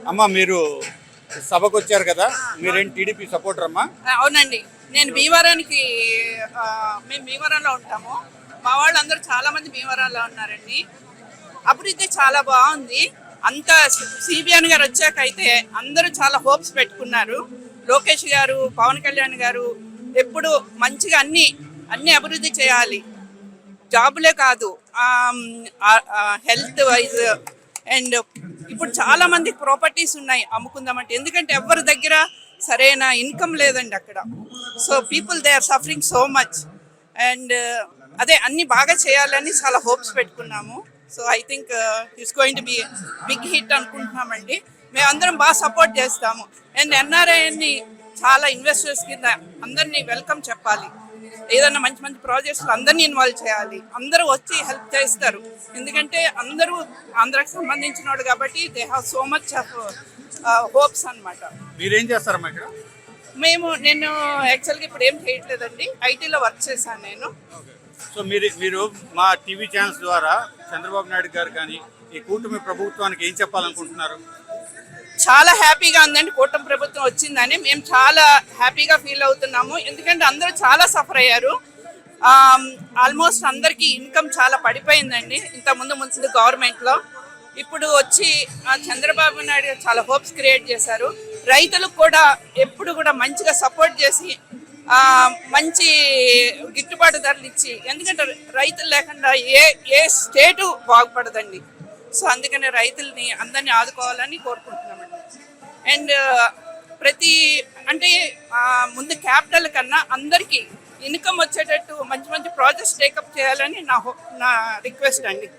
అమ్మ మీరు సభకు వచ్చారు కదా, మీరేం టీడీపీ సపోర్టర్ అమ్మా? అవునండి, నేను భీమవరానికి మేము భీమవరంలో ఉంటాము. మా వాళ్ళు అందరూ చాలా మంది భీమవరంలో ఉన్నారండి. అభివృద్ధి చాలా బాగుంది. అంతా సిబిఎన్ గారు వచ్చాకైతే అందరూ చాలా హోప్స్ పెట్టుకున్నారు. లోకేష్ గారు, పవన్ కళ్యాణ్ గారు ఎప్పుడు మంచిగా అన్ని అభివృద్ధి చేయాలి. జాబులే కాదు, హెల్త్ వైజ్ అండ్ ఇప్పుడు చాలా మంది ప్రాపర్టీస్ ఉన్నాయి అమ్ముకుందామంటే. ఎందుకంటే ఎవరి దగ్గర సరైన ఇన్కమ్ లేదండి అక్కడ. So people they are suffering so much. And అదే అన్ని బాగా చేయాలని చాలా హోప్స్ పెట్టుకున్నాము. So I think it's going to be big hit అనుకుంటున్నామండి. మేమందరం బాగా సపోర్ట్ చేస్తాము. అండ్ ఎన్ఆర్ఐని చాలా ఇన్వెస్టర్స్ కింద అందరినీ వెల్కమ్ చెప్పాలి. ఏదన్నా మంచి మంచి ప్రాజెక్ట్స్లో అందరినీ ఇన్వాల్వ్ చేయాలి. అందరూ వచ్చి హెల్ప్ చేస్తారు. ఎందుకంటే అందరూ ఆంధ్రాకి సంబంధించిన వాడు కాబట్టి they have so much of hopes అనమాట. మీరేం చేస్తారమ్మా ఇక్కడ? నేను యాక్చువల్గా ఇప్పుడు ఏం చేయట్లేదండి, ఐటీలో వర్క్ చేశాను నేను. సో మీరు మా టీవీ ఛానల్స్ ద్వారా చంద్రబాబు నాయుడు గారు కానీ ఈ కూటమి ప్రభుత్వానికి ఏం చెప్పాలనుకుంటున్నారు? చాలా హ్యాపీగా ఉందండి, కూటమి ప్రభుత్వం వచ్చిందని మేము చాలా హ్యాపీగా ఫీల్ అవుతున్నాము. ఎందుకంటే అందరూ చాలా సఫర్ అయ్యారు. ఆల్మోస్ట్ అందరికీ ఇన్కమ్ చాలా పడిపోయిందండి ఇంతకుముందు గవర్నమెంట్లో. ఇప్పుడు వచ్చి చంద్రబాబు నాయుడు చాలా హోప్స్ క్రియేట్ చేశారు. రైతులకు కూడా ఎప్పుడు కూడా మంచిగా సపోర్ట్ చేసి మంచి గిట్టుబాటు ధరలు ఇచ్చి, ఎందుకంటే రైతులు లేకుండా ఏ స్టేటు బాగుపడదండి. సో అందుకని రైతుల్ని అందరినీ ఆదుకోవాలని కోరుకుంటున్నామండి. అండ్ ముందు క్యాపిటల్ కన్నా అందరికీ ఇన్కమ్ వచ్చేటట్టు మంచి మంచి ప్రాజెక్ట్స్ టేకప్ చేయాలని నా రిక్వెస్ట్ అండి.